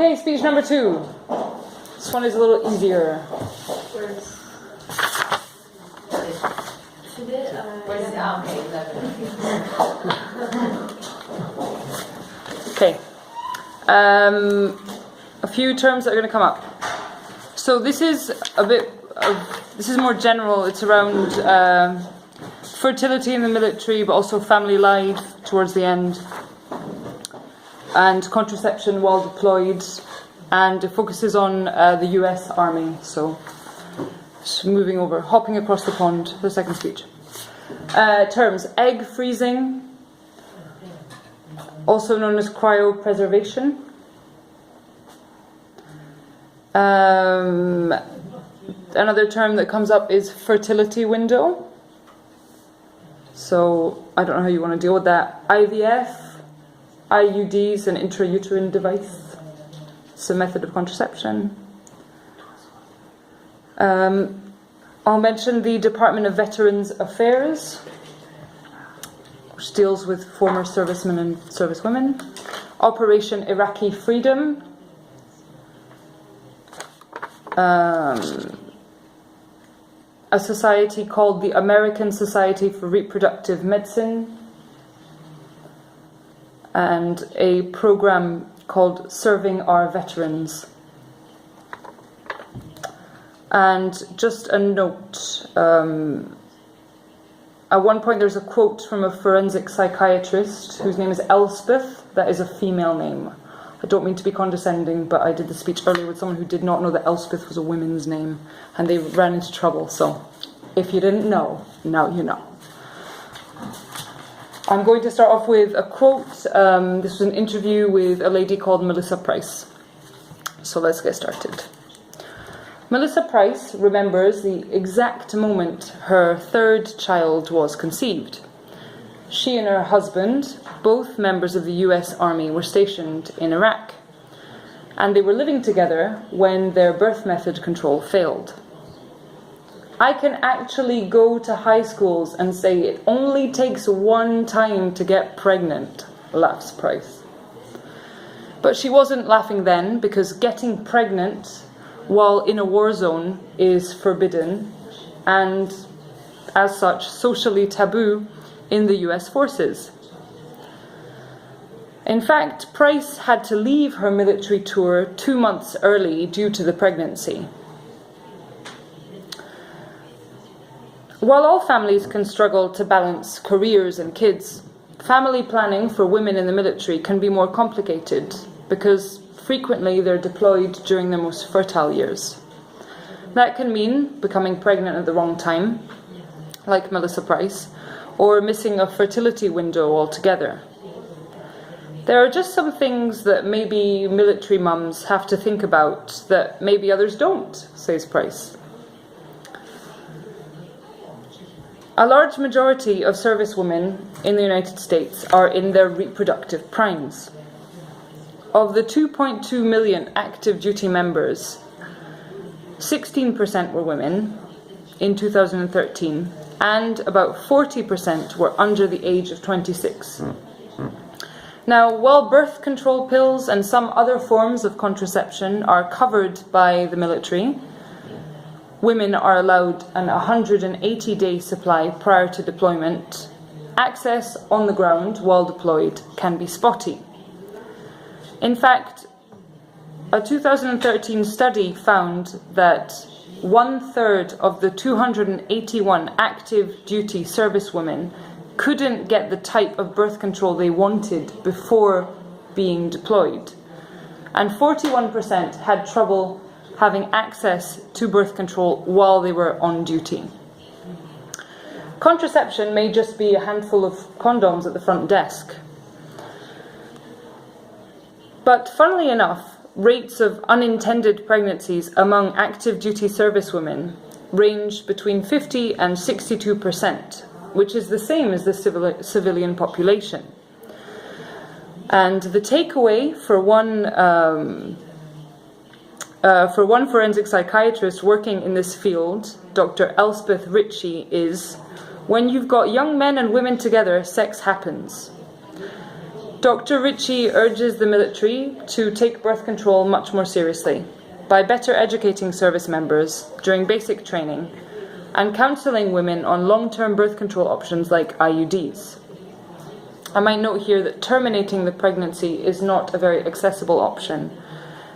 Okay, speech number 2. This one is a little easier. Okay. A few terms that are going to come up. So this is this is more general. It's around fertility in the military, but also family life towards the end, and contraception while deployed, and it focuses on the US Army. So moving over, hopping across the pond for the second speech. Terms: egg freezing, also known as cryopreservation. Another term that comes up is fertility window. So I don't know how you want to deal with that. IVF, IUDs, an intrauterine device. It's a method of contraception. I'll mention the Department of Veterans Affairs, which deals with former servicemen and servicewomen. Operation Iraqi Freedom. A society called the American Society for Reproductive Medicine, and a program called Serving Our Veterans. And just a note, at one point there's a quote from a forensic psychiatrist whose name is Elspeth. That is a female name. I don't mean to be condescending, but I did the speech earlier with someone who did not know that Elspeth was a woman's name, and they ran into trouble. So if you didn't know, now you know. I'm going to start off with a quote. This was an interview with a lady called Melissa Price. So let's get started. Melissa Price remembers the exact moment her third child was conceived. She and her husband, both members of the US Army, were stationed in Iraq, and they were living together when their birth method control failed. I can actually go to high schools and say it only takes one time to get pregnant, laughs Price. But she wasn't laughing then, because getting pregnant while in a war zone is forbidden and, as such, socially taboo in the US forces. In fact, Price had to leave her military tour 2 months early due to the pregnancy. While all families can struggle to balance careers and kids, family planning for women in the military can be more complicated because frequently they're deployed during their most fertile years. That can mean becoming pregnant at the wrong time, like Melissa Price, or missing a fertility window altogether. There are just some things that maybe military mums have to think about that maybe others don't, says Price. A large majority of servicewomen in the United States are in their reproductive primes. Of the 2.2 million active duty members, 16% were women in 2013, and about 40% were under the age of 26. Now, while birth control pills and some other forms of contraception are covered by the military, women are allowed an 180-day supply prior to deployment. Access on the ground while deployed can be spotty. In fact, a 2013 study found that 1/3 of the 281 active duty servicewomen couldn't get the type of birth control they wanted before being deployed, and 41% had trouble having access to birth control while they were on duty. Contraception may just be a handful of condoms at the front desk. But funnily enough, rates of unintended pregnancies among active duty servicewomen range between 50 and 62%, which is the same as the civilian population. And the takeaway for one forensic psychiatrist working in this field, Dr. Elspeth Ritchie, is, when you've got young men and women together, sex happens. Dr. Ritchie urges the military to take birth control much more seriously by better educating service members during basic training and counselling women on long-term birth control options like IUDs. I might note here that terminating the pregnancy is not a very accessible option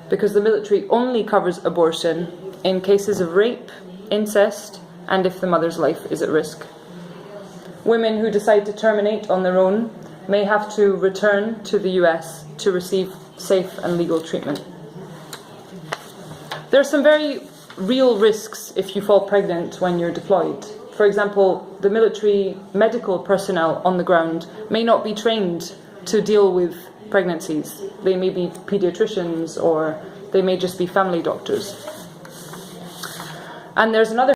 because the military only covers abortion in cases of rape, incest, and if the mother's life is at risk. Women who decide to terminate on their own may have to return to the US to receive safe and legal treatment. There are some very real risks if you fall pregnant when you're deployed. For example, the military medical personnel on the ground may not be trained to deal with pregnancies. They may be pediatricians or they may just be family doctors. And there's another